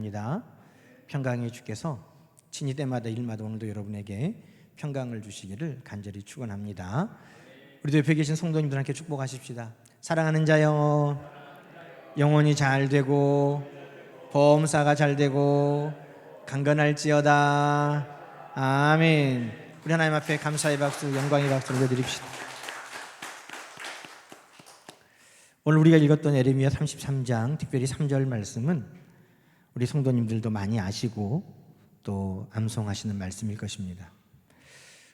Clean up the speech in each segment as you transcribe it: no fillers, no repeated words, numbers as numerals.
축원합니다. 평강의 주께서 친히 때마다 일마다 오늘도 여러분에게 평강을 주시기를 간절히 축원합니다. 우리도 옆에 계신 성도님들한테 축복하십시다. 사랑하는 자여, 영혼이 잘 되고 범사가 잘 되고 강건할지어다. 아멘. 우리 하나님 앞에 감사의 박수, 영광의 박수를 올려드립시다. 오늘 우리가 읽었던 예레미야 33장, 특별히 3절 말씀은 우리 성도님들도 많이 아시고 또 암송하시는 말씀일 것입니다.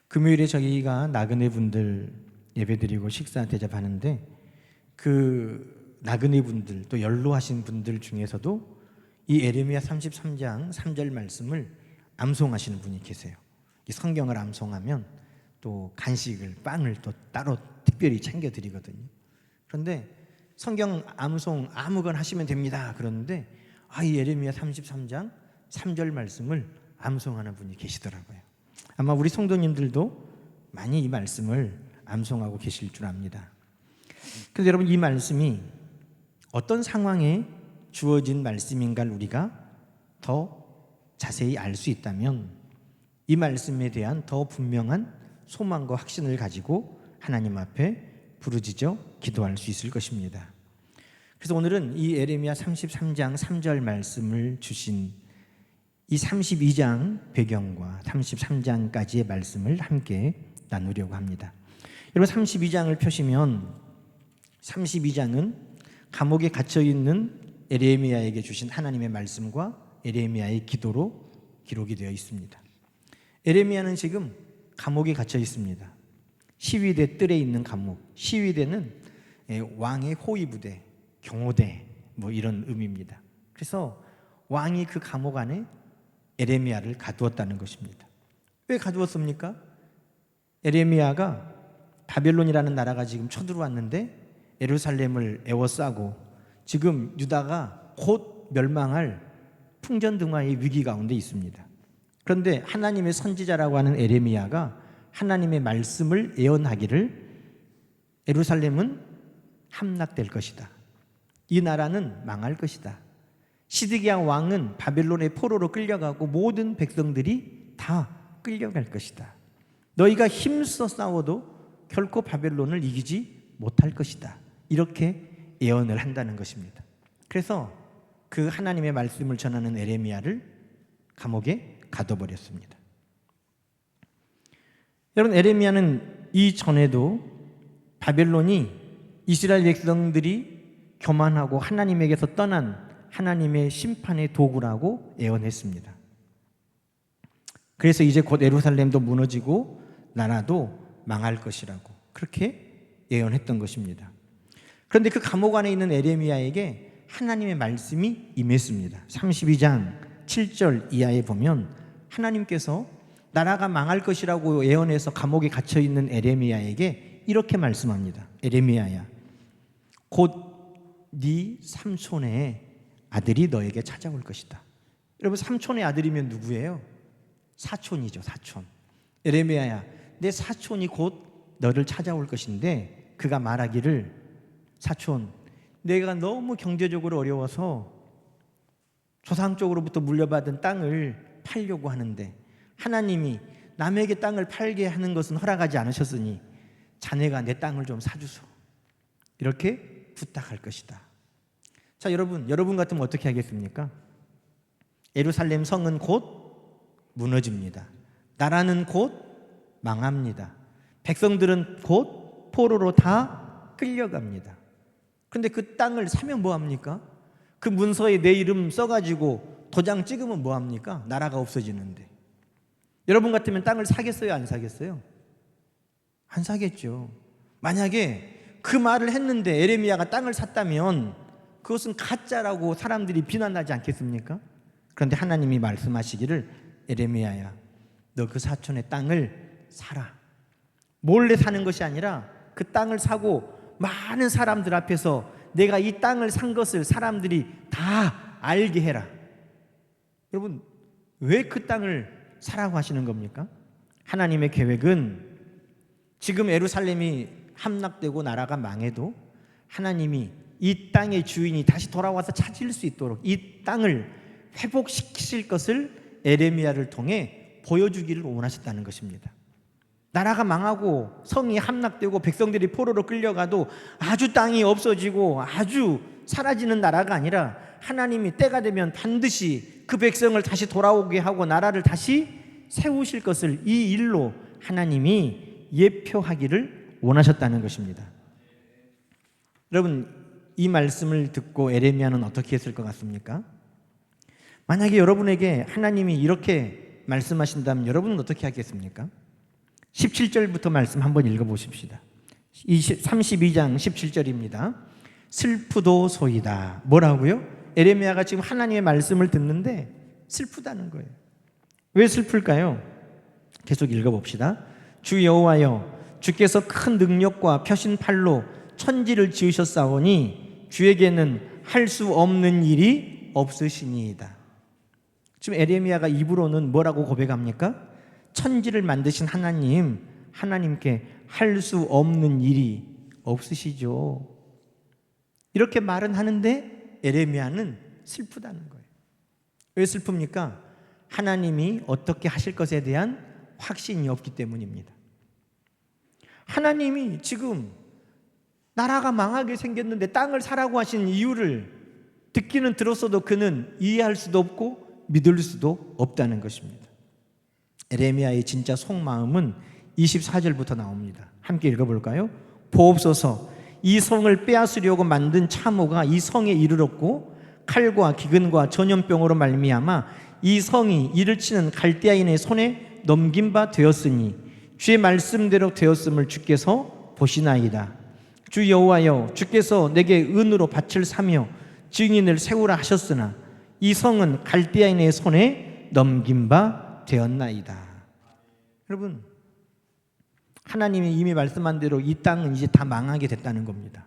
금요일에 저희가 나그네 분들 예배드리고 식사 대접하는데 그 나그네 분들 또 연로하신 분들 중에서도 이 예레미야 33장 3절 말씀을 암송하시는 분이 계세요. 이 성경을 암송하면 또 간식을, 빵을 또 따로 특별히 챙겨드리거든요. 그런데 성경 암송 아무거나 하시면 됩니다. 그러는데 이 예레미야 33장 3절 말씀을 암송하는 분이 계시더라고요. 아마 우리 성도님들도 많이 이 말씀을 암송하고 계실 줄 압니다. 그래서 여러분, 이 말씀이 어떤 상황에 주어진 말씀인가를 우리가 더 자세히 알 수 있다면 이 말씀에 대한 더 분명한 소망과 확신을 가지고 하나님 앞에 부르짖어 기도할 수 있을 것입니다. 그래서 오늘은 이 예레미야 33장 3절 말씀을 주신 이 32장 배경과 33장까지의 말씀을 함께 나누려고 합니다. 여러분, 32장을 펴시면 32장은 감옥에 갇혀있는 예레미야에게 주신 하나님의 말씀과 예레미야의 기도로 기록이 되어 있습니다. 예레미야는 지금 감옥에 갇혀 있습니다. 시위대 뜰에 있는 감옥. 시위대는 왕의 호위부대, 경호대 이런 의미입니다. 그래서 왕이 그 감옥 안에 예레미야를 가두었다는 것입니다. 왜 가두었습니까? 예레미야가 바벨론이라는 나라가 지금 쳐들어왔는데 예루살렘을 에워싸고 지금 유다가 곧 멸망할 풍전등화의 위기 가운데 있습니다. 그런데 하나님의 선지자라고 하는 예레미야가 하나님의 말씀을 예언하기를 예루살렘은 함락될 것이다. 이 나라는 망할 것이다. 시드기야 왕은 바벨론의 포로로 끌려가고 모든 백성들이 다 끌려갈 것이다. 너희가 힘써 싸워도 결코 바벨론을 이기지 못할 것이다. 이렇게 예언을 한다는 것입니다. 그래서 그 하나님의 말씀을 전하는 예레미야를 감옥에 가둬버렸습니다. 여러분, 예레미야는 이전에도 바벨론이 이스라엘 백성들이 교만하고 하나님에게서 떠난 하나님의 심판의 도구라고 예언했습니다. 그래서 이제 곧 예루살렘도 무너지고 나라도 망할 것이라고 그렇게 예언했던 것입니다. 그런데 그 감옥 안에 있는 예레미야에게 하나님의 말씀이 임했습니다. 32장 7절 이하에 보면 하나님께서 나라가 망할 것이라고 예언해서 감옥에 갇혀있는 예레미야에게 이렇게 말씀합니다. 예레미야야, 곧 네 삼촌의 아들이 너에게 찾아올 것이다. 여러분, 삼촌의 아들이면 누구예요? 사촌이죠, 사촌. 예레미야야, 내 사촌이 곧 너를 찾아올 것인데 그가 말하기를, 사촌, 내가 너무 경제적으로 어려워서 조상 쪽으로부터 물려받은 땅을 팔려고 하는데 하나님이 남에게 땅을 팔게 하는 것은 허락하지 않으셨으니 자네가 내 땅을 좀 사주소. 이렇게 부탁할 것이다. 자, 여러분 같으면 어떻게 하겠습니까? 예루살렘 성은 곧 무너집니다. 나라는 곧 망합니다. 백성들은 곧 포로로 다 끌려갑니다. 그런데 그 땅을 사면 뭐합니까? 그 문서에 내 이름 써가지고 도장 찍으면 뭐합니까? 나라가 없어지는데. 여러분 같으면 땅을 사겠어요? 안 사겠어요? 안 사겠죠. 만약에 그 말을 했는데 예레미야가 땅을 샀다면 그것은 가짜라고 사람들이 비난하지 않겠습니까? 그런데 하나님이 말씀하시기를, 예레미야야, 너 그 사촌의 땅을 사라. 몰래 사는 것이 아니라 그 땅을 사고 많은 사람들 앞에서 내가 이 땅을 산 것을 사람들이 다 알게 해라. 여러분, 왜 그 땅을 사라고 하시는 겁니까? 하나님의 계획은 지금 예루살렘이 함락되고 나라가 망해도 하나님이 이 땅의 주인이 다시 돌아와서 찾을 수 있도록 이 땅을 회복시키실 것을 에레미야를 통해 보여주기를 원하셨다는 것입니다. 나라가 망하고 성이 함락되고 백성들이 포로로 끌려가도 아주 땅이 없어지고 아주 사라지는 나라가 아니라 하나님이 때가 되면 반드시 그 백성을 다시 돌아오게 하고 나라를 다시 세우실 것을 이 일로 하나님이 예표하기를 원하셨다는 것입니다. 여러분, 이 말씀을 듣고 에레미야는 어떻게 했을 것 같습니까? 만약에 여러분에게 하나님이 이렇게 말씀하신다면 여러분은 어떻게 하겠습니까? 17절부터 말씀 한번 읽어보십시다. 32장 17절입니다. 슬프도소이다. 뭐라고요? 에레미야가 지금 하나님의 말씀을 듣는데 슬프다는 거예요. 왜 슬플까요? 계속 읽어봅시다. 주 여호와여, 주께서 큰 능력과 펴신 팔로 천지를 지으셨사오니 주에게는 할 수 없는 일이 없으시니이다. 지금 에레미야가 입으로는 뭐라고 고백합니까? 천지를 만드신 하나님, 하나님께 할 수 없는 일이 없으시죠. 이렇게 말은 하는데 에레미야는 슬프다는 거예요. 왜 슬픕니까? 하나님이 어떻게 하실 것에 대한 확신이 없기 때문입니다. 하나님이 지금 나라가 망하게 생겼는데 땅을 사라고 하신 이유를 듣기는 들었어도 그는 이해할 수도 없고 믿을 수도 없다는 것입니다. 에레미야의 진짜 속마음은 24절부터 나옵니다. 함께 읽어볼까요? 보옵소서, 이 성을 빼앗으려고 만든 참호가 이 성에 이르렀고 칼과 기근과 전염병으로 말미암아 이 성이 이를 치는 갈대아인의 손에 넘긴 바 되었으니 주의 말씀대로 되었음을 주께서 보시나이다. 주 여호와여, 주께서 내게 은으로 밭을 사며 증인을 세우라 하셨으나 이 성은 갈대아인의 손에 넘긴 바 되었나이다. 여러분, 하나님이 이미 말씀한 대로 이 땅은 이제 다 망하게 됐다는 겁니다.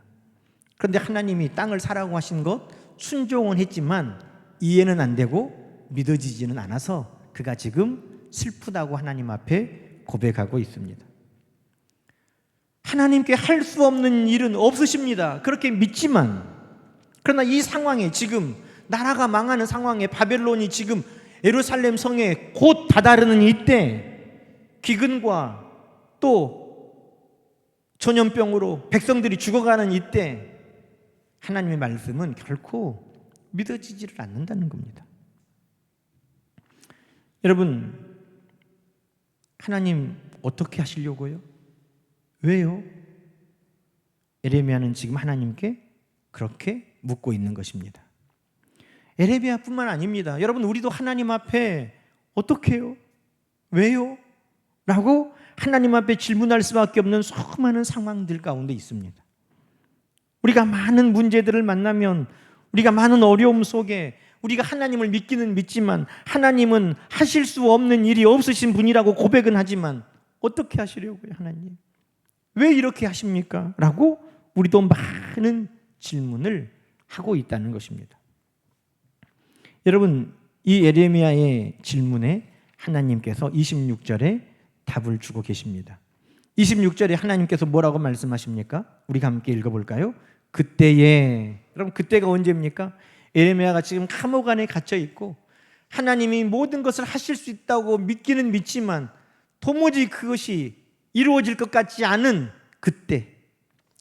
그런데 하나님이 땅을 사라고 하신 것 순종은 했지만 이해는 안 되고 믿어지지는 않아서 그가 지금 슬프다고 하나님 앞에 고백하고 있습니다. 하나님께 할 수 없는 일은 없으십니다. 그렇게 믿지만, 그러나 이 상황에 지금 나라가 망하는 상황에 바벨론이 지금 예루살렘 성에 곧 다다르는 이때 기근과 또 전염병으로 백성들이 죽어가는 이때 하나님의 말씀은 결코 믿어지지를 않는다는 겁니다. 여러분, 하나님 어떻게 하시려고요? 왜요? 에레미야는 지금 하나님께 그렇게 묻고 있는 것입니다. 에레미야뿐만 아닙니다. 여러분, 우리도 하나님 앞에 어떻게 해요? 왜요? 라고 하나님 앞에 질문할 수밖에 없는 수많은 상황들 가운데 있습니다. 우리가 많은 문제들을 만나면, 우리가 많은 어려움 속에 우리가 하나님을 믿기는 믿지만 하나님은 하실 수 없는 일이 없으신 분이라고 고백은 하지만 어떻게 하시려고요, 하나님? 왜 이렇게 하십니까? 라고 우리도 많은 질문을 하고 있다는 것입니다. 여러분, 이 에레미야의 질문에 하나님께서 26절에 답을 주고 계십니다. 26절에 하나님께서 뭐라고 말씀하십니까? 우리가 함께 읽어볼까요? 그때에, 여러분, 그때가 언제입니까? 에레미야가 지금 감옥 안에 갇혀 있고 하나님이 모든 것을 하실 수 있다고 믿기는 믿지만 도무지 그것이 이루어질 것 같지 않은 그때,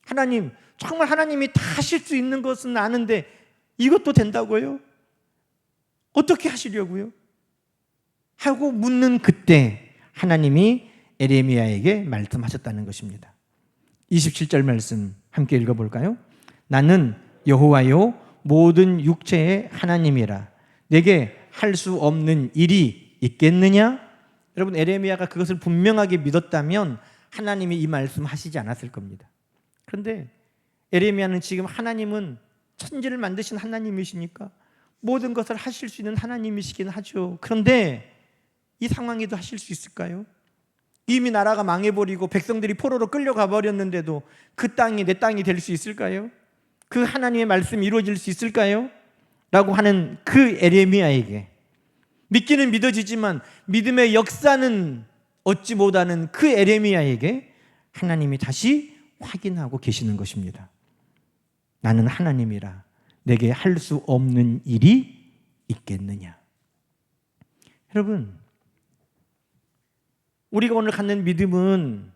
하나님, 정말 하나님이 다 하실 수 있는 것은 아는데 이것도 된다고요? 어떻게 하시려고요? 하고 묻는 그때 하나님이 에레미야에게 말씀하셨다는 것입니다. 27절 말씀 함께 읽어볼까요? 나는 여호와요 모든 육체의 하나님이라 내게 할 수 없는 일이 있겠느냐? 여러분, 에레미야가 그것을 분명하게 믿었다면 하나님이 이 말씀 하시지 않았을 겁니다. 그런데 에레미야는 지금 하나님은 천지를 만드신 하나님이시니까 모든 것을 하실 수 있는 하나님이시긴 하죠. 그런데 이 상황에도 하실 수 있을까요? 이미 나라가 망해버리고 백성들이 포로로 끌려가 버렸는데도 그 땅이 내 땅이 될 수 있을까요? 그 하나님의 말씀이 이루어질 수 있을까요? 라고 하는 그 에레미야에게, 믿기는 믿어지지만 믿음의 역사는 얻지 못하는 그 에레미야에게 하나님이 다시 확인하고 계시는 것입니다. 나는 하나님이라 내게 할 수 없는 일이 있겠느냐? 여러분, 우리가 오늘 갖는 믿음은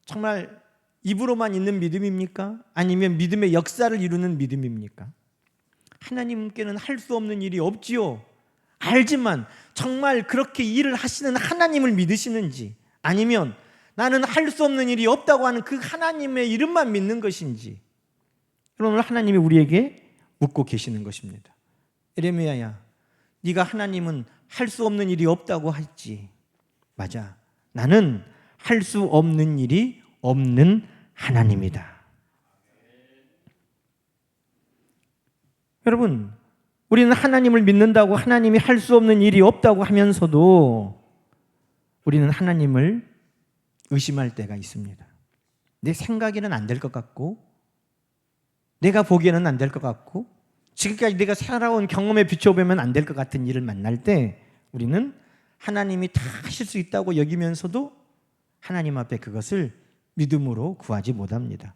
정말 입으로만 있는 믿음입니까? 아니면 믿음의 역사를 이루는 믿음입니까? 하나님께는 할 수 없는 일이 없지요. 알지만 정말 그렇게 일을 하시는 하나님을 믿으시는지, 아니면 나는 할 수 없는 일이 없다고 하는 그 하나님의 이름만 믿는 것인지, 오늘 하나님이 우리에게 묻고 계시는 것입니다. 에레미야야, 네가 하나님은 할 수 없는 일이 없다고 했지. 맞아. 나는 할 수 없는 일이 없는 하나님이다. 여러분, 우리는 하나님을 믿는다고 하나님이 할 수 없는 일이 없다고 하면서도 우리는 하나님을 의심할 때가 있습니다. 내 생각에는 안 될 것 같고, 내가 보기에는 안 될 것 같고, 지금까지 내가 살아온 경험에 비춰보면 안 될 것 같은 일을 만날 때 우리는 하나님이 다 하실 수 있다고 여기면서도 하나님 앞에 그것을 믿음으로 구하지 못합니다.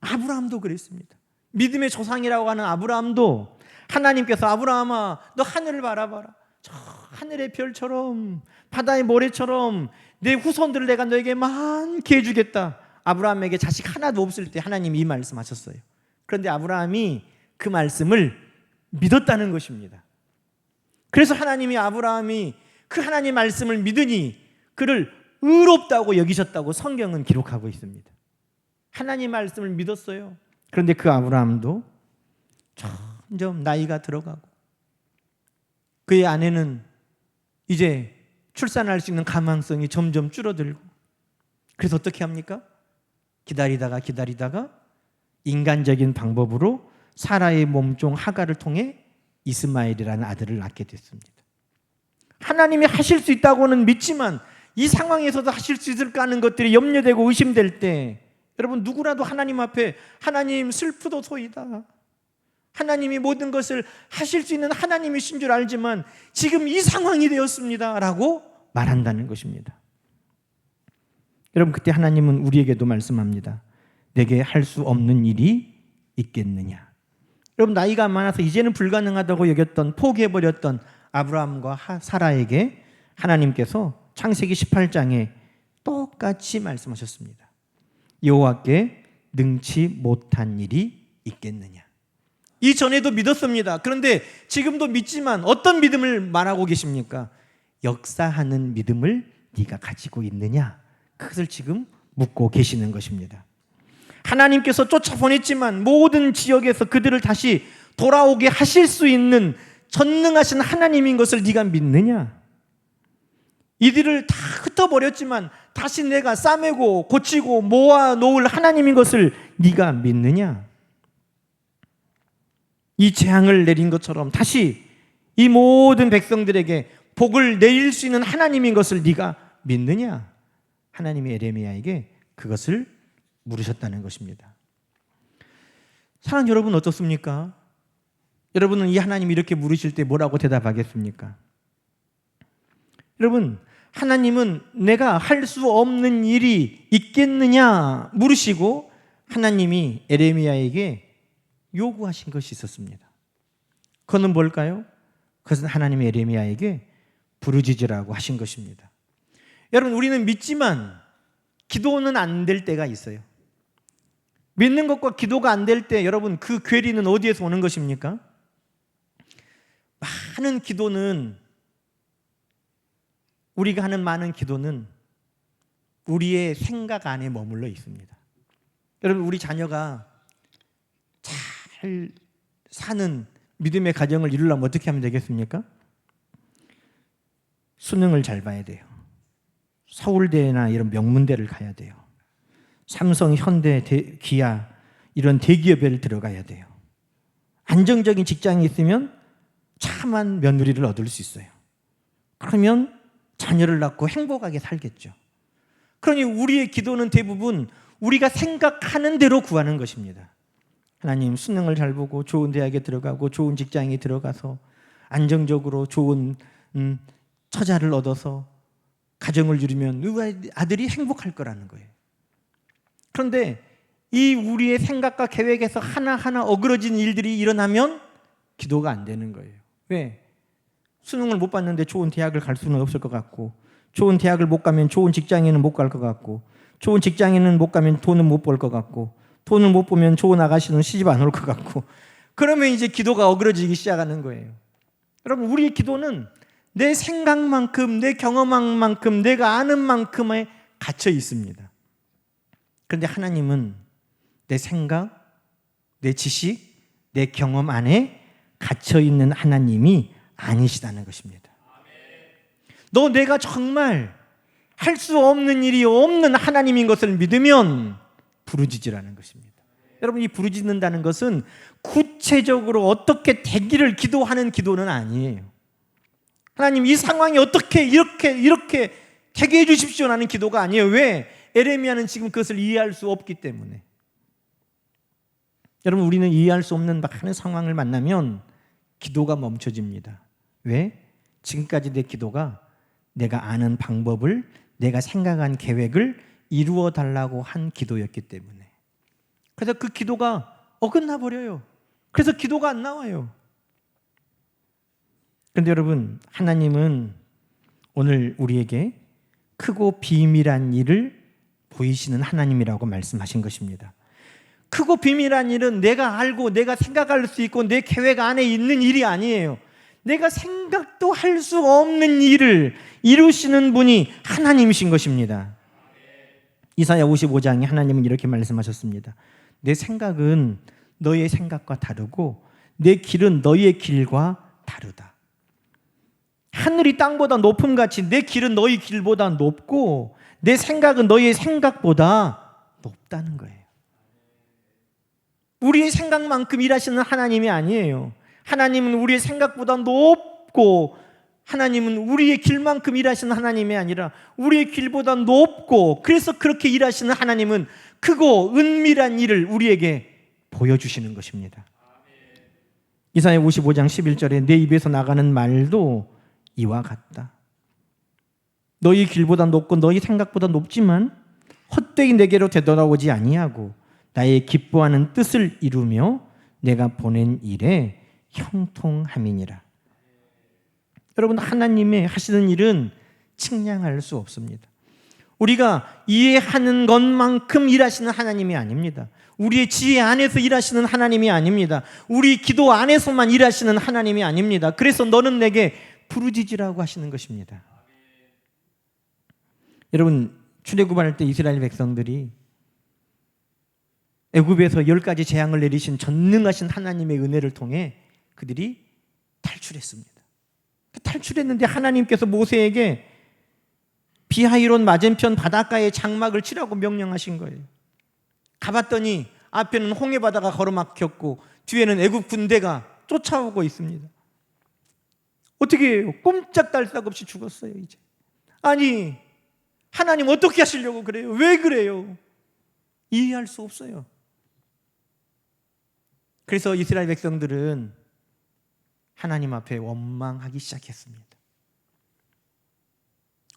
아브라함도 그랬습니다. 믿음의 조상이라고 하는 아브라함도 하나님께서 아브라함아, 너 하늘을 바라봐라. 저 하늘의 별처럼 바다의 모래처럼 내 후손들을 내가 너에게 많게 해주겠다. 아브라함에게 자식 하나도 없을 때 하나님이 이 말씀하셨어요. 그런데 아브라함이 그 말씀을 믿었다는 것입니다. 그래서 하나님이 아브라함이 그 하나님 말씀을 믿으니 그를 의롭다고 여기셨다고 성경은 기록하고 있습니다. 하나님 말씀을 믿었어요. 그런데 그 아브라함도 점점 나이가 들어가고 그의 아내는 이제 출산할 수 있는 가망성이 점점 줄어들고, 그래서 어떻게 합니까? 기다리다가 인간적인 방법으로 사라의 몸종 하갈을 통해 이스마엘이라는 아들을 낳게 됐습니다. 하나님이 하실 수 있다고는 믿지만 이 상황에서도 하실 수 있을까 하는 것들이 염려되고 의심될 때, 여러분, 누구라도 하나님 앞에 하나님 슬프도소이다, 하나님이 모든 것을 하실 수 있는 하나님이신 줄 알지만 지금 이 상황이 되었습니다 라고 말한다는 것입니다. 여러분, 그때 하나님은 우리에게도 말씀합니다. 내게 할 수 없는 일이 있겠느냐. 여러분, 나이가 많아서 이제는 불가능하다고 여겼던, 포기해버렸던 아브라함과 사라에게 하나님께서 창세기 18장에 똑같이 말씀하셨습니다. 여호와께 능치 못한 일이 있겠느냐. 이전에도 믿었습니다. 그런데 지금도 믿지만 어떤 믿음을 말하고 계십니까? 역사하는 믿음을 네가 가지고 있느냐? 그것을 지금 묻고 계시는 것입니다. 하나님께서 쫓아보냈지만 모든 지역에서 그들을 다시 돌아오게 하실 수 있는 전능하신 하나님인 것을 네가 믿느냐? 이들을 다 흩어버렸지만 다시 내가 싸매고 고치고 모아놓을 하나님인 것을 네가 믿느냐? 이 재앙을 내린 것처럼 다시 이 모든 백성들에게 복을 내릴 수 있는 하나님인 것을 네가 믿느냐? 하나님이 에레미야에게 그것을 물으셨다는 것입니다. 사랑하는 여러분, 어떻습니까? 여러분은 이 하나님이 이렇게 물으실 때 뭐라고 대답하겠습니까? 여러분, 하나님은 내가 할 수 없는 일이 있겠느냐 물으시고 하나님이 에레미야에게 요구하신 것이 있었습니다. 그것은 뭘까요? 그것은 하나님이 에레미야에게 부르짖으라고 하신 것입니다. 여러분, 우리는 믿지만 기도는 안 될 때가 있어요. 믿는 것과 기도가 안 될 때, 여러분, 그 괴리는 어디에서 오는 것입니까? 많은 기도는, 우리가 하는 많은 기도는 우리의 생각 안에 머물러 있습니다. 여러분, 우리 자녀가 잘 사는 믿음의 가정을 이루려면 어떻게 하면 되겠습니까? 수능을 잘 봐야 돼요. 서울대나 이런 명문대를 가야 돼요. 삼성, 현대, 기아 이런 대기업에 들어가야 돼요. 안정적인 직장이 있으면 참한 며느리를 얻을 수 있어요. 그러면 자녀를 낳고 행복하게 살겠죠. 그러니 우리의 기도는 대부분 우리가 생각하는 대로 구하는 것입니다. 하나님, 수능을 잘 보고 좋은 대학에 들어가고 좋은 직장에 들어가서 안정적으로 좋은 처자를 얻어서 가정을 이루면 우리 아들이 행복할 거라는 거예요. 그런데 이 우리의 생각과 계획에서 하나하나 어그러진 일들이 일어나면 기도가 안 되는 거예요. 왜? 수능을 못 봤는데 좋은 대학을 갈 수는 없을 것 같고, 좋은 대학을 못 가면 좋은 직장에는 못 갈 것 같고, 좋은 직장에는 못 가면 돈은 못 벌 것 같고, 돈을 못 보면 좋은 아가씨는 시집 안 올 것 같고, 그러면 이제 기도가 어그러지기 시작하는 거예요. 여러분, 우리의 기도는 내 생각만큼, 내 경험만큼, 내가 아는 만큼에 갇혀 있습니다. 그런데 하나님은 내 생각, 내 지식, 내 경험 안에 갇혀 있는 하나님이 아니시다는 것입니다. 너 내가 정말 할 수 없는 일이 없는 하나님인 것을 믿으면 부르짖으라는 것입니다. 여러분, 이 부르짖는다는 것은 구체적으로 어떻게 되기를 기도하는 기도는 아니에요. 하나님, 이 상황이 어떻게 이렇게 되게 해주십시오라는 기도가 아니에요. 왜? 에레미야는 지금 그것을 이해할 수 없기 때문에. 여러분, 우리는 이해할 수 없는 많은 상황을 만나면 기도가 멈춰집니다. 왜? 지금까지 내 기도가 내가 아는 방법을, 내가 생각한 계획을 이루어 달라고 한 기도였기 때문에. 그래서 그 기도가 어긋나 버려요. 그래서 기도가 안 나와요. 그런데 여러분, 하나님은 오늘 우리에게 크고 비밀한 일을 보이시는 하나님이라고 말씀하신 것입니다. 크고 비밀한 일은 내가 알고 내가 생각할 수 있고 내 계획 안에 있는 일이 아니에요. 내가 생각도 할 수 없는 일을 이루시는 분이 하나님이신 것입니다. 이사야 55장에 하나님은 이렇게 말씀하셨습니다. 내 생각은 너의 생각과 다르고 내 길은 너의 길과 다르다. 하늘이 땅보다 높음같이 내 길은 너희 길보다 높고 내 생각은 너의 생각보다 높다는 거예요. 우리의 생각만큼 일하시는 하나님이 아니에요. 하나님은 우리의 생각보다 높고, 하나님은 우리의 길만큼 일하시는 하나님이 아니라 우리의 길보다 높고, 그래서 그렇게 일하시는 하나님은 크고 은밀한 일을 우리에게 보여주시는 것입니다. 이사야 55장 11절에 내 입에서 나가는 말도 이와 같다. 너희 길보다 높고 너희 생각보다 높지만 헛되이 내게로 되돌아오지 아니하고 나의 기뻐하는 뜻을 이루며 내가 보낸 일에 형통함이니라. 여러분, 하나님의 하시는 일은 측량할 수 없습니다. 우리가 이해하는 것만큼 일하시는 하나님이 아닙니다. 우리의 지혜 안에서 일하시는 하나님이 아닙니다. 우리 기도 안에서만 일하시는 하나님이 아닙니다. 그래서 너는 내게 부르짖으라고 하시는 것입니다. 여러분, 출애굽할 때 이스라엘 백성들이 애굽에서 10가지 재앙을 내리신 전능하신 하나님의 은혜를 통해 그들이 탈출했습니다. 탈출했는데 하나님께서 모세에게 비하이론 맞은편 바닷가에 장막을 치라고 명령하신 거예요. 가봤더니 앞에는 홍해 바다가 걸어막혔고 뒤에는 애굽 군대가 쫓아오고 있습니다. 어떻게 해요? 꼼짝달싹 없이 죽었어요. 이제 아니, 하나님 어떻게 하시려고 그래요? 왜 그래요? 이해할 수 없어요. 그래서 이스라엘 백성들은 하나님 앞에 원망하기 시작했습니다.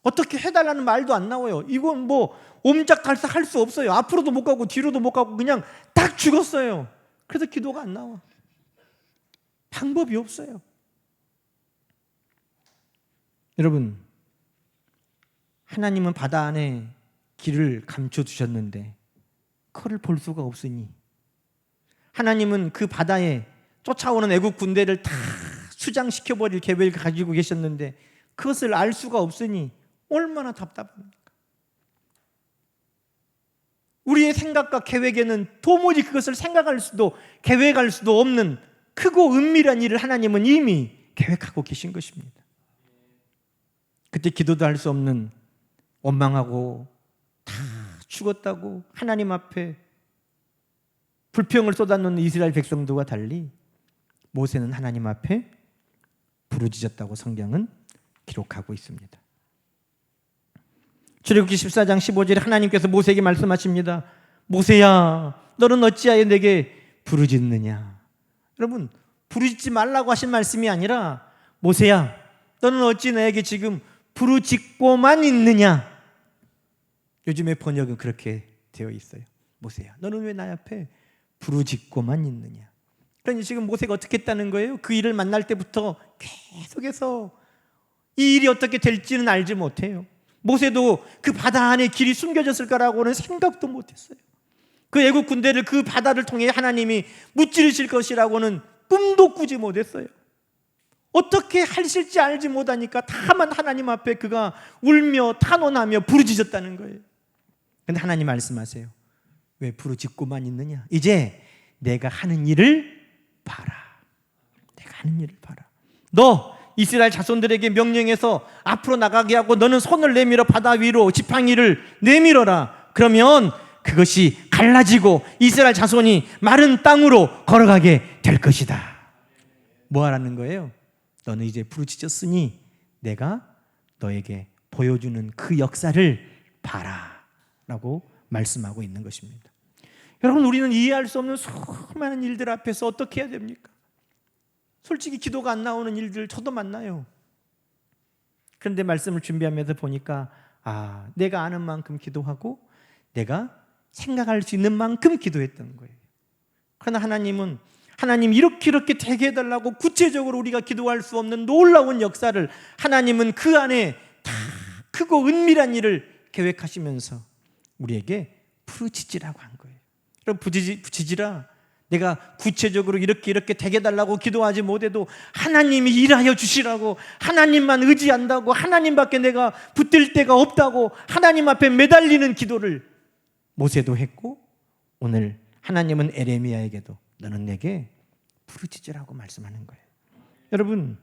어떻게 해달라는 말도 안 나와요. 이건 뭐 옴짝달싹 할 수 없어요. 앞으로도 못 가고 뒤로도 못 가고 그냥 딱 죽었어요. 그래서 기도가 안 나와. 방법이 없어요. 여러분, 하나님은 바다 안에 길을 감춰두셨는데 그걸 볼 수가 없으니, 하나님은 그 바다에 쫓아오는 애국 군대를 다 수장시켜버릴 계획을 가지고 계셨는데 그것을 알 수가 없으니 얼마나 답답합니까? 우리의 생각과 계획에는 도무지 그것을 생각할 수도 계획할 수도 없는 크고 은밀한 일을 하나님은 이미 계획하고 계신 것입니다. 그때 기도도 할 수 없는, 원망하고 다 죽었다고 하나님 앞에 불평을 쏟아놓는 이스라엘 백성들과 달리 모세는 하나님 앞에 부르짖었다고 성경은 기록하고 있습니다. 출애굽기 14장 15절에 하나님께서 모세에게 말씀하십니다. 모세야, 너는 어찌하여 내게 부르짖느냐? 여러분, 부르짖지 말라고 하신 말씀이 아니라 모세야, 너는 어찌 나에게 지금 부르짖고만 있느냐? 요즘의 번역은 그렇게 되어 있어요. 모세야, 너는 왜 나 앞에 부르짖고만 있느냐? 그러니 지금 모세가 어떻게 했다는 거예요? 그 일을 만날 때부터 계속해서 이 일이 어떻게 될지는 알지 못해요. 모세도 그 바다 안에 길이 숨겨졌을 거라고는 생각도 못했어요. 그 애국 군대를 그 바다를 통해 하나님이 무찌르실 것이라고는 꿈도 꾸지 못했어요. 어떻게 하실지 알지 못하니까 다만 하나님 앞에 그가 울며 탄원하며 부르짖었다는 거예요. 그런데 하나님 말씀하세요. 왜 부르짖고만 있느냐? 이제 내가 하는 일을 봐라. 내가 하는 일을 봐라. 너 이스라엘 자손들에게 명령해서 앞으로 나가게 하고 너는 손을 내밀어 바다 위로 지팡이를 내밀어라. 그러면 그것이 갈라지고 이스라엘 자손이 마른 땅으로 걸어가게 될 것이다. 뭐 하라는 거예요? 너는 이제 부르짖었으니 내가 너에게 보여주는 그 역사를 봐라 라고 말씀하고 있는 것입니다. 여러분, 우리는 이해할 수 없는 수많은 일들 앞에서 어떻게 해야 됩니까? 솔직히 기도가 안 나오는 일들 저도 만나요. 그런데 말씀을 준비하면서 보니까 내가 아는 만큼 기도하고 내가 생각할 수 있는 만큼 기도했던 거예요. 그러나 하나님 이렇게 되게 해달라고 구체적으로 우리가 기도할 수 없는 놀라운 역사를 하나님은 그 안에 다 크고 은밀한 일을 계획하시면서 우리에게 부르짖으라고 한 거예요. 여러분, 부르짖으라. 내가 구체적으로 이렇게 되게 해달라고 기도하지 못해도 하나님이 일하여 주시라고, 하나님만 의지한다고, 하나님밖에 내가 붙들 데가 없다고 하나님 앞에 매달리는 기도를 모세도 했고, 오늘 하나님은 에레미야에게도 너는 내게 부르짖으라고 말씀하는 거예요. 여러분,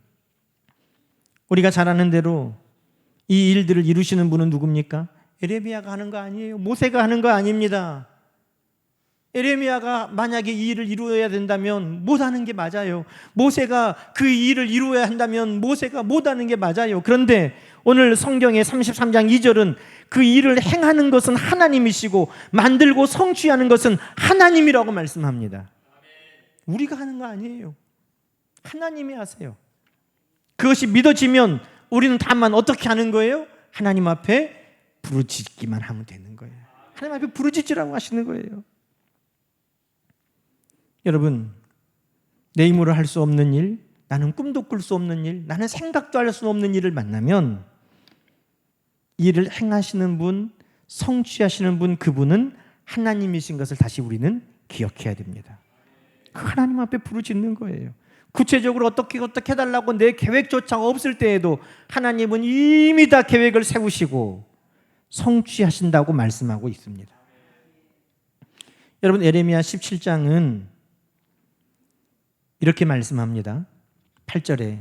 우리가 잘 아는 대로 이 일들을 이루시는 분은 누굽니까? 에레미야가 하는 거 아니에요. 모세가 하는 거 아닙니다. 에레미야가 만약에 이 일을 이루어야 된다면 못하는 게 맞아요. 모세가 그 일을 이루어야 한다면 모세가 못하는 게 맞아요. 그런데 오늘 성경의 33장 2절은 그 일을 행하는 것은 하나님이시고 만들고 성취하는 것은 하나님이라고 말씀합니다. 우리가 하는 거 아니에요. 하나님이 하세요. 그것이 믿어지면 우리는 다만 어떻게 하는 거예요? 하나님 앞에 부르짖기만 하면 되는 거예요. 하나님 앞에 부르짖으라고 하시는 거예요. 여러분, 내 힘으로 할 수 없는 일, 나는 꿈도 꿀 수 없는 일, 나는 생각도 할 수 없는 일을 만나면 이 일을 행하시는 분, 성취하시는 분, 그분은 하나님이신 것을 다시 우리는 기억해야 됩니다. 그 하나님 앞에 부르짖는 거예요. 구체적으로 어떻게 해달라고 내 계획조차 없을 때에도 하나님은 이미 다 계획을 세우시고 성취하신다고 말씀하고 있습니다. 여러분, 에레미야 17장은 이렇게 말씀합니다. 8절에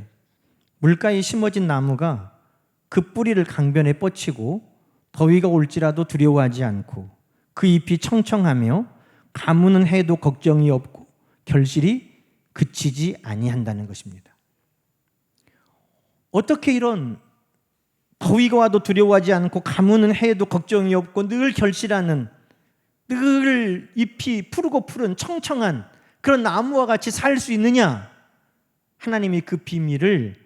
물가에 심어진 나무가 그 뿌리를 강변에 뻗치고 더위가 올지라도 두려워하지 않고 그 잎이 청청하며 가무는 해도 걱정이 없고 결실이 그치지 아니한다는 것입니다. 어떻게 이런 더위가 와도 두려워하지 않고 가무는 해도 걱정이 없고 늘 결실하는, 늘 잎이 푸르고 푸른 청청한 그런 나무와 같이 살 수 있느냐? 하나님이 그 비밀을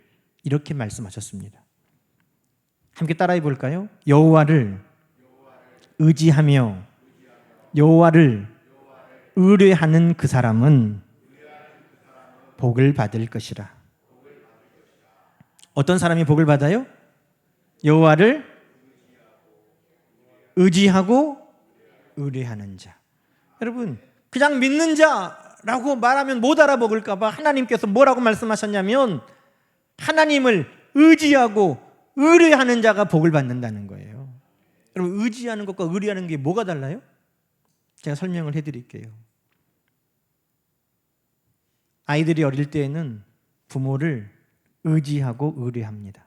이렇게 말씀하셨습니다. 함께 따라해 볼까요? 여호와를 의지하며 여호와를 의뢰하는 그 사람은 복을 받을 것이라. 어떤 사람이 복을 받아요? 여호와를 의지하고 의뢰하는 자. 여러분, 그냥 믿는 자라고 말하면 못 알아먹을까 봐 하나님께서 뭐라고 말씀하셨냐면 하나님을 의지하고 의뢰하는 자가 복을 받는다는 거예요. 여러분, 의지하는 것과 의뢰하는 게 뭐가 달라요? 제가 설명을 해드릴게요. 아이들이 어릴 때에는 부모를 의지하고 의뢰합니다.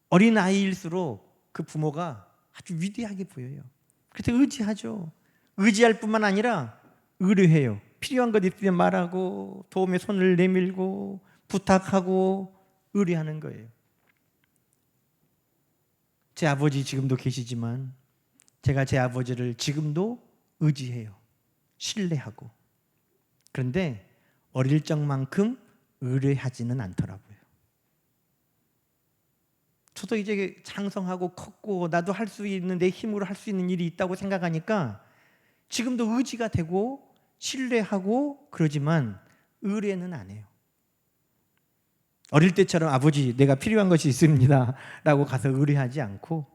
어린 아이일수록 그 부모가 아주 위대하게 보여요. 그래서 의지하죠. 의지할 뿐만 아니라 의뢰해요. 필요한 것 있으면 말하고 도움에 손을 내밀고 부탁하고 의뢰하는 거예요. 제 아버지 지금도 계시지만 제가 제 아버지를 지금도 의지해요. 신뢰하고. 그런데 어릴 적만큼 의뢰하지는 않더라고요. 저도 이제 장성하고 컸고 나도 할 수 있는, 내 힘으로 할 수 있는 일이 있다고 생각하니까 지금도 의지가 되고 신뢰하고 그러지만 의뢰는 안 해요. 어릴 때처럼 아버지 내가 필요한 것이 있습니다 라고 가서 의뢰하지 않고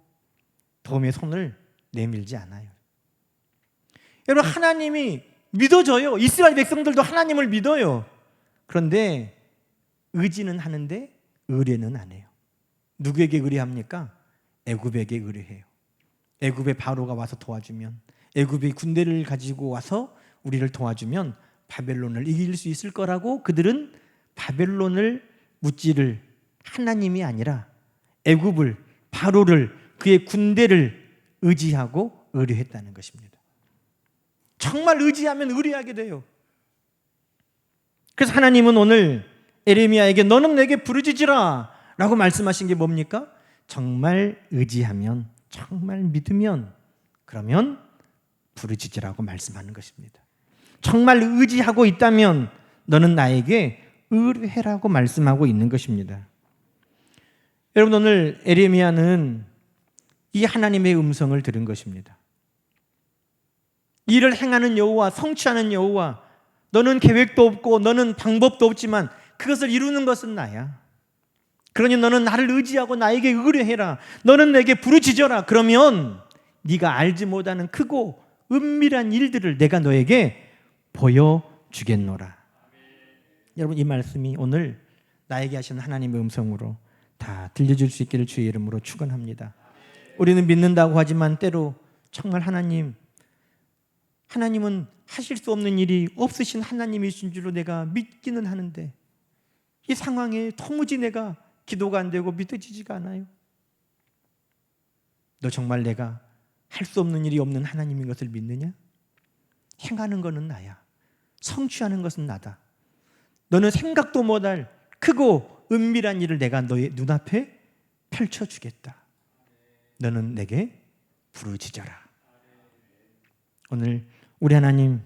도움의 손을 내밀지 않아요. 여러분, 하나님이 믿어져요. 이스라엘 백성들도 하나님을 믿어요. 그런데 의지는 하는데 의뢰는 안 해요. 누구에게 의뢰합니까? 애굽에게 의뢰해요. 애굽의 바로가 와서 도와주면, 애굽의 군대를 가지고 와서 우리를 도와주면 바벨론을 이길 수 있을 거라고 그들은 바벨론을 묻지를 하나님이 아니라 애굽을, 바로를, 그의 군대를 의지하고 의뢰했다는 것입니다. 정말 의지하면 의뢰하게 돼요. 그래서 하나님은 오늘 에레미야에게 너는 내게 부르짖으라 라고 말씀하신 게 뭡니까? 정말 의지하면, 정말 믿으면, 그러면 부르짖으라고 말씀하는 것입니다. 정말 의지하고 있다면 너는 나에게 의뢰해라고 말씀하고 있는 것입니다. 여러분, 오늘 에레미야는 이 하나님의 음성을 들은 것입니다. 일을 행하는 여호와, 성취하는 여호와, 너는 계획도 없고 너는 방법도 없지만 그것을 이루는 것은 나야. 그러니 너는 나를 의지하고 나에게 의뢰해라. 너는 내게 부르짖어라. 그러면 네가 알지 못하는 크고 은밀한 일들을 내가 너에게 보여주겠노라. 여러분, 이 말씀이 오늘 나에게 하시는 하나님의 음성으로 다 들려줄 수 있기를 주의 이름으로 축원합니다. 우리는 믿는다고 하지만 때로 정말 하나님은 하실 수 없는 일이 없으신 하나님이신 줄로 내가 믿기는 하는데 이 상황에 도무지 내가 기도가 안 되고 믿어지지가 않아요. 너 정말 내가 할 수 없는 일이 없는 하나님인 것을 믿느냐? 행하는 것은 나야. 성취하는 것은 나다. 너는 생각도 못할 크고 은밀한 일을 내가 너의 눈앞에 펼쳐주겠다. 너는 내게 부르짖어라. 오늘 우리 하나님,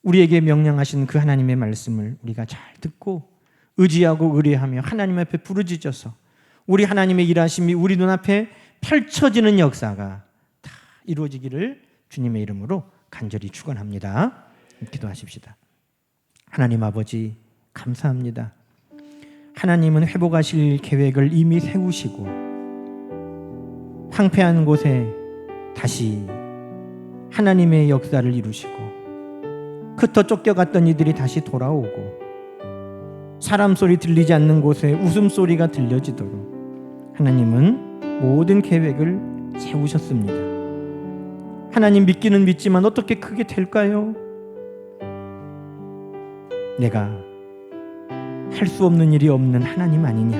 우리에게 명령하신 그 하나님의 말씀을 우리가 잘 듣고 의지하고 의뢰하며 하나님 앞에 부르짖어서 우리 하나님의 일하심이 우리 눈앞에 펼쳐지는 역사가 다 이루어지기를 주님의 이름으로 간절히 축원합니다. 기도하십시다. 하나님 아버지, 감사합니다. 하나님은 회복하실 계획을 이미 세우시고 황폐한 곳에 다시 하나님의 역사를 이루시고 흩어 쫓겨갔던 이들이 다시 돌아오고 사람 소리 들리지 않는 곳에 웃음소리가 들려지도록 하나님은 모든 계획을 세우셨습니다. 하나님, 믿기는 믿지만 어떻게 그게 될까요? 내가 할 수 없는 일이 없는 하나님 아니냐?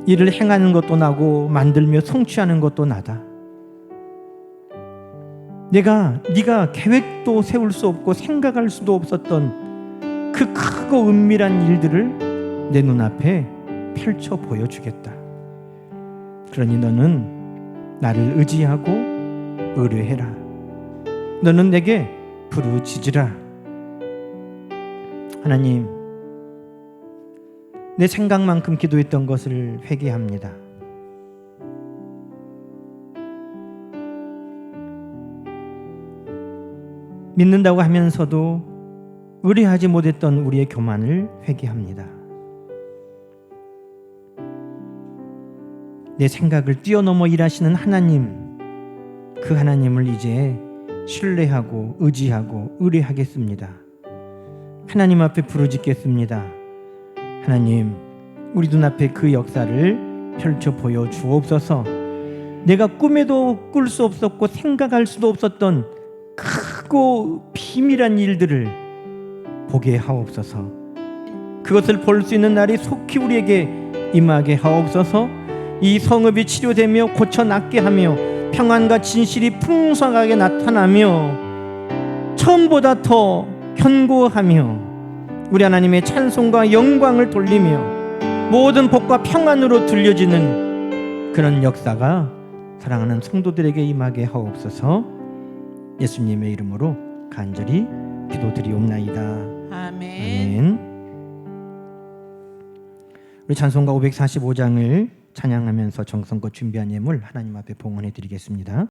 일을 행하는 것도 나고 만들며 성취하는 것도 나다. 네가 계획도 세울 수 없고 생각할 수도 없었던 그 크고 은밀한 일들을 내 눈앞에 펼쳐 보여주겠다. 그러니 너는 나를 의지하고 의뢰해라. 너는 내게 부르짖으라. 하나님, 내 생각만큼 기도했던 것을 회개합니다. 믿는다고 하면서도 의뢰하지 못했던 우리의 교만을 회개합니다. 내 생각을 뛰어넘어 일하시는 하나님, 그 하나님을 이제 신뢰하고 의지하고 의뢰하겠습니다. 하나님 앞에 부르짖겠습니다. 하나님, 우리 눈앞에 그 역사를 펼쳐 보여 주옵소서. 내가 꿈에도 꿀 수 없었고 생각할 수도 없었던 크고 비밀한 일들을 보게 하옵소서. 그것을 볼 수 있는 날이 속히 우리에게 임하게 하옵소서. 이 성읍이 치료되며 고쳐 낫게 하며 평안과 진실이 풍성하게 나타나며 처음보다 더 견고하며 우리 하나님의 찬송과 영광을 돌리며 모든 복과 평안으로 들려지는 그런 역사가 사랑하는 성도들에게 임하게 하옵소서. 예수님의 이름으로 간절히 기도드리옵나이다. 아멘. 우리 찬송가 545장을 찬양하면서 정성껏 준비한 예물 하나님 앞에 봉헌해 드리겠습니다.